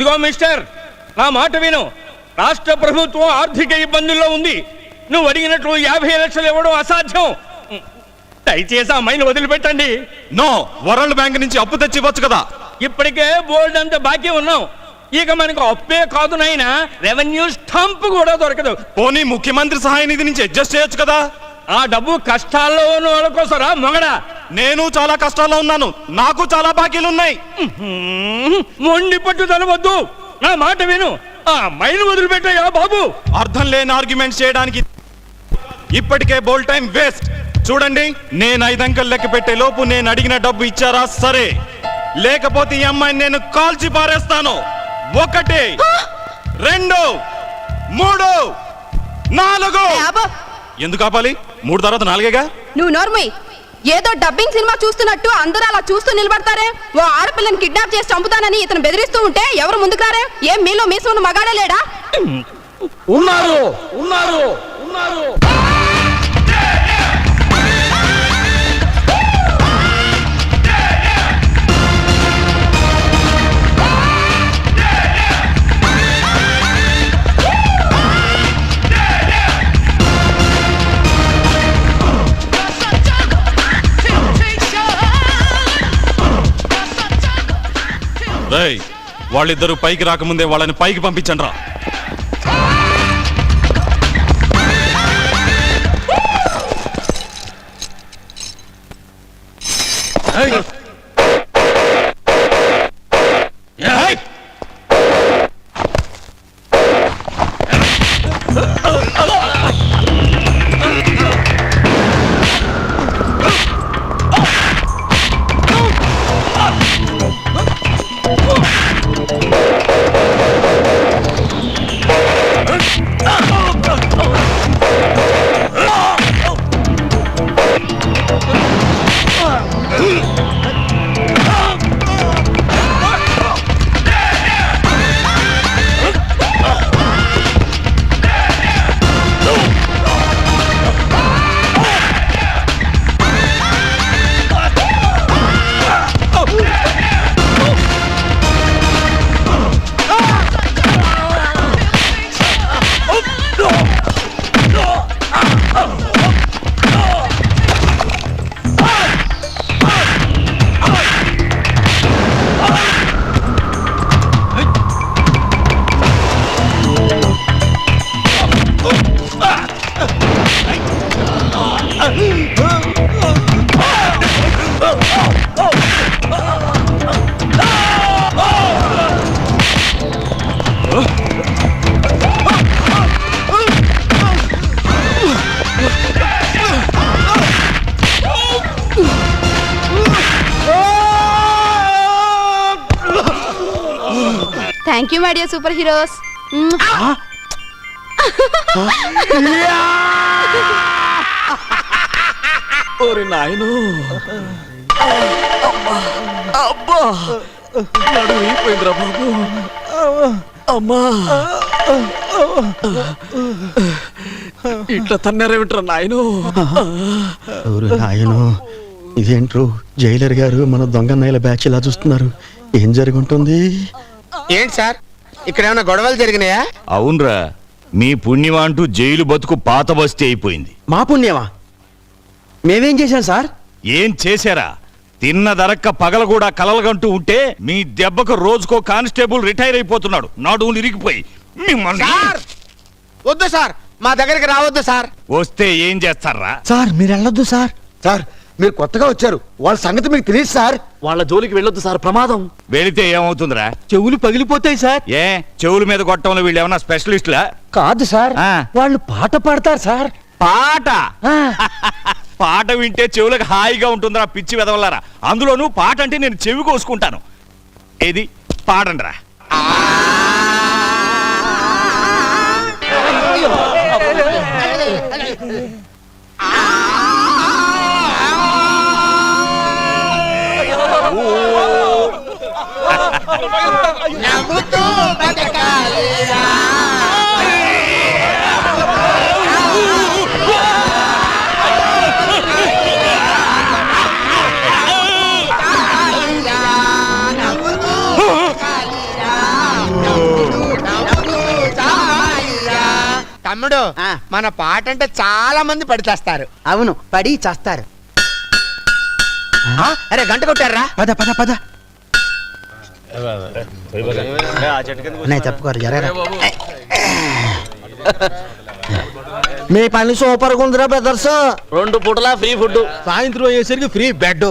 ఇదిగో మిస్టర్, నా మాట విను. రాష్ట్ర ప్రభుత్వం ఆర్థిక ఇబ్బందుల్లో ఉంది. నువ్వు అడిగినట్లు 50 లక్షలు ఇవ్వడం అసాధ్యం. దయచేసి ఆ మైలు వదిలిపెట్టండి. నో, వరల్డ్ బ్యాంక్ నుంచి అప్పు తెచ్చి ఇవ్వచ్చు కదా. ఇప్పటికే బోల్డ్ అంత బాకీ ఉన్నాం. ఇక మనకు అప్పే కాదు నాయన, రెవెన్యూ స్టాంప్ కూడా దొరకదు. పోనీ ముఖ్యమంత్రి సహాయ నిధి నుంచి అడ్జస్ట్ చేయొచ్చు కదా. ఆ డబ్బు కష్టాల్లో ఉన్న వాళ్ళ కోసరా మొగడా? నేను చాలా కష్టాల్లో ఉన్నాను, నాకు చాలా బాకీలు ఉన్నాయి. మొండి పట్టుదల వద్దు, నా మాట విను. ఆ మైలు వదిలిపెట్టయ్యా బాబు. అర్థం లేని ఆర్గ్యుమెంట్స్ చేయడానికి ఇప్పటికే బోల్ టైం వేస్ట్. చూడండి, నేను 5 అంకెలు లెక్క పెట్టే లోపు నేను అడిగిన డబ్బు ఇచ్చారా సరే, లేకపోతే ఈ అమ్మాయిని నేను కాల్చి పారేస్తాను. 1 2 3 4. ఎందుకు ఆపాలి? 3 తర్వాత 4గా. నువ్వు నోర్మై. ఏదో డబ్బింగ్ సినిమా చూస్తున్నట్టు అందరూ అలా చూస్తూ నిలబడతారే. ఓ ఆడపిల్లని కిడ్నాప్ చేసి చంపుతానని ఇతను బెదిరిస్తూ ఉంటే ఎవరు ముందుకు రారే? ఏం మీలో మీసున్న మగాడే లేడా? ఉన్నారు ఉన్నారు ఉన్నారు. వాళ్ళిద్దరూ పైకి రాకముందే వాళ్ళని పైకి పంపించండి రా. Thank you my dear super heroes. ఓరి నాయను, అబ్బా నడుము అయిపోయిందిరా బాబు. అమ్మా ఇట్లా తన్నారేమిట్రా నాయను. నాయను, ఇదేంట్రు జైలర్ గారు మన దొంగ నాయల బ్యాచ్ ఇలా చూస్తున్నారు. ఏం జరుగుంటుంది? ఏంటి సార్, ఇక్కడ ఏమైనా గొడవలు జరిగినాయా? అవునరా, మీ పుణ్యమా అంటూ జైలు బతుకు పాత బస్తీ అయిపోయింది. మా పుణ్యమా? మేమేం చేశాం సార్? ఏం చేశారా? తిన్న దరక్క పగల కూడా కలలుగంటూ ఉంటే మీ దెబ్బకు రోజుకో కానిస్టేబుల్ రిటైర్ అయిపోతున్నాడు. నాడు ఇరిగిపోయి మిమ్మల్ని. వద్దు సార్, మా దగ్గరికి రావద్దు సార్. వస్తే ఏం చేస్తారా? సార్ మీరు వెళ్ళొద్దు సార్. సార్ మీరు కొత్తగా వచ్చారు, వాళ్ళ సంగతి మీకు తెలియదు సార్. వాళ్ళ జోలికి వెళ్ళొద్దు సార్, ప్రమాదం. వెళితే ఏమవుతుందిరా? చెవులు పగిలిపోతాయి సార్. ఏ చెవుల మీద కొట్టంలో వీళ్ళు ఏమన్నా స్పెషలిస్టులా? కాదు సార్, వాళ్ళు పాట పాడతారు సార్. పాట? పాట వింటే చెవులకు హాయిగా ఉంటుందిరా పిచ్చి వెదవలారా. అందులోనూ పాట అంటే నేను చెవి కోసుకుంటాను. ఏది పాడండిరా. నవ్వుతూ బతకాలిరా. తమ్ముడు మన పాట అంటే చాలా మంది పడిచేస్తారు. అవును పడి చేస్తారు. అరే గంట కొట్టారా? పద పద పద అన్నయ్య చెప్పుకోరు జరగరా. మీ పని సూపర్ గా ఉందిరా బ్రదర్స్. 2 పూటలా ఫ్రీ ఫుడ్, సాయంత్రం అయ్యేసరికి ఫ్రీ బెడ్.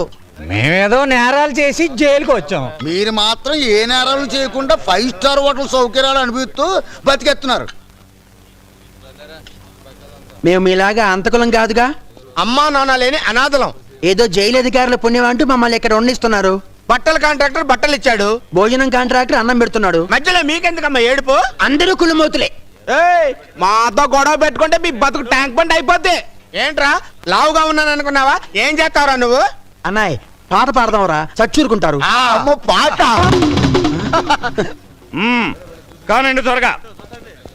మేమేదో నేరాలు చేసి జైలుకి వచ్చాం. మీరు మాత్రం ఏ నేరాలు చేయకుండా 5 స్టార్ హోటల్ సౌకర్యాలు అనిపిస్తూ బతికెత్తున్నారు. మేము మీలాగా అంతకులం కాదుగా. అమ్మా నాన్న లేని అనాథలం. ఏదో జైలు అధికారుల పుణ్యం అంటూ మమ్మల్ని ఇక్కడ వండిస్తున్నారు. బట్టల కాంట్రాక్టర్ బట్టలు ఇచ్చాడు, భోజనం కాంట్రాక్టర్ అన్నం పెడుతున్నాడు. మధ్యలో మీకెందుకమ్మా ఏడుపు? అందరూ కులమూతులే. మాతో గొడవ పెట్టుకుంటే మీ బతుకు ట్యాంక్ బండ్ అయిపోద్ది. ఏంట్రా లావుగా ఉన్నాను అనుకున్నావా? ఏం చేస్తావురా నువ్వు? అన్నాయ్ పాట పాడదాంరా, చచ్చూరుకుంటారు. అమ్మో పాట. కానండి త్వరగా,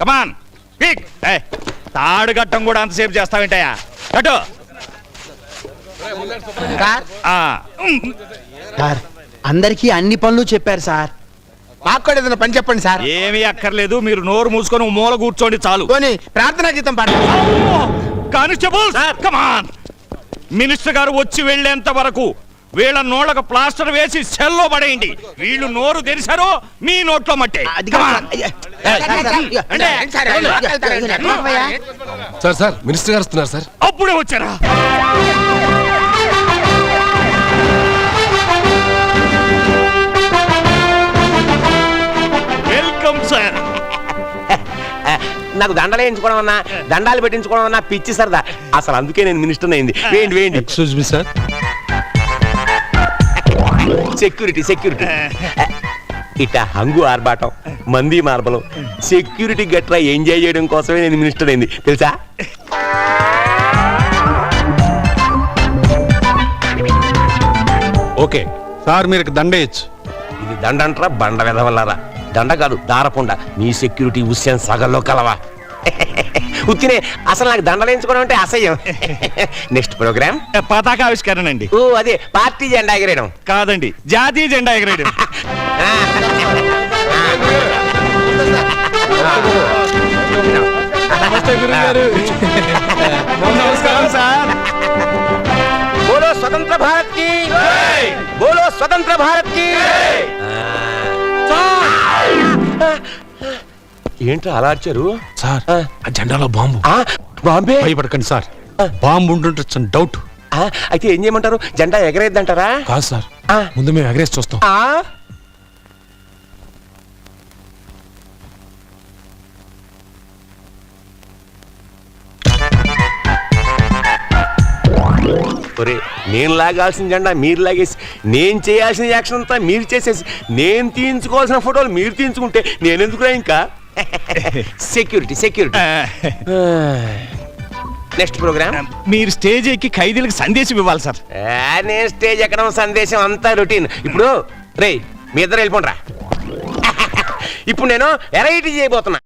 కమాన్ క్విక్. తాడు గట్టం కూడా అంతసేపు చేస్తావేంటయ్యా? కట్టు. ఆ, సార్ అందరికీ అన్ని పనులు చెప్పారు సార్. మాకు కూడా ఏదైనా పని చెప్పండి సార్. ఏమీ అక్కర్లేదు, మీరు నోరు మూసుకొని మూల కూర్చోండి చాలు. పోనీ ప్రార్థనా గీతం పాట. కానిస్టేబుల్ కమాన్. మినిస్టర్ గారు వచ్చి వెళ్ళేంత వరకు వీళ్ళ నోళ్ళకు ప్లాస్టర్ వేసి సెల్లో పడేయండి. వీళ్ళు నోరు తెరిచారో మీ నోట్లో మట్టే. సార్ మినిస్టర్ గారు వస్తున్నారు సార్. అప్పుడే వచ్చారా? Welcome sir. నాకు దండలు వేయించుకోవడం అన్నా, దండాలు పెట్టించుకోవడం అన్నా పిచ్చి సరదా. అసలు అందుకే నేను మినిస్టర్ అయింది. వేయండి వేయండి. Excuse me sir. Security security. ఇట హంగు ఆర్బాటం, మంది మార్బలం, సెక్యూరిటీ గట్రా ఎంజాయ్ చేయడం కోసమే నేను మినిస్టర్ అయింది తెలుసా? ఓకే సార్, మీరు దండేయచ్చు. ఇది దండ అంటారా బండ వెదవల్లారా? దండ కాదు దారపుండ. మీ సెక్యూరిటీ ఉస్యాన్ సగల్లో కలవా? ఉత్తినే. అసలు నాకు దండలు వేయించుకోవడం అంటే అసహ్యం. నెక్స్ట్ ప్రోగ్రామ్ పతాకావిష్కరణ అండి. ఓ అదే పార్టీ జెండా ఎగరేయడం కాదండి, జాతీయ జెండా ఎగరేయడం. నమస్కారం సార్. బోలో స్వతంత్ర భారత్ కి, బోలో స్వతంత్ర భారత్ కి. ఏంట్రా అలా అర్చారు? సార్ ఆ జెండాలో బాంబు. బాంబే. భయపడకండి సార్, బాంబు ఉంటుండొచ్చు డౌట్. అయితే ఏం చేయమంటారు? జెండా ఎగరేద్దంటారా? కాదు సార్, ముందు మేము ఎగరేసి చూస్తాం. ఒరే, నేను లాగాల్సిన జెండా మీరు లాగేసి, నేను చేయాల్సిన యాక్షన్ అంతా మీరు చేసేసి, నేను తీయించుకోవాల్సిన ఫోటోలు మీరు తీయించుకుంటే నేనెందుకురా ఇంకా? Security security. నెక్స్ట్ ప్రోగ్రామ్ మీరు స్టేజ్ ఎక్కి ఖైదీలకు సందేశం ఇవ్వాలి సార్. నేను స్టేజ్ ఎక్కడం సందేశం అంతా రొటీన్. ఇప్పుడు రే మీ ఇద్దరు వెళ్ళిపోండి రా. ఇప్పుడు నేను వెరైటీ చేయబోతున్నా.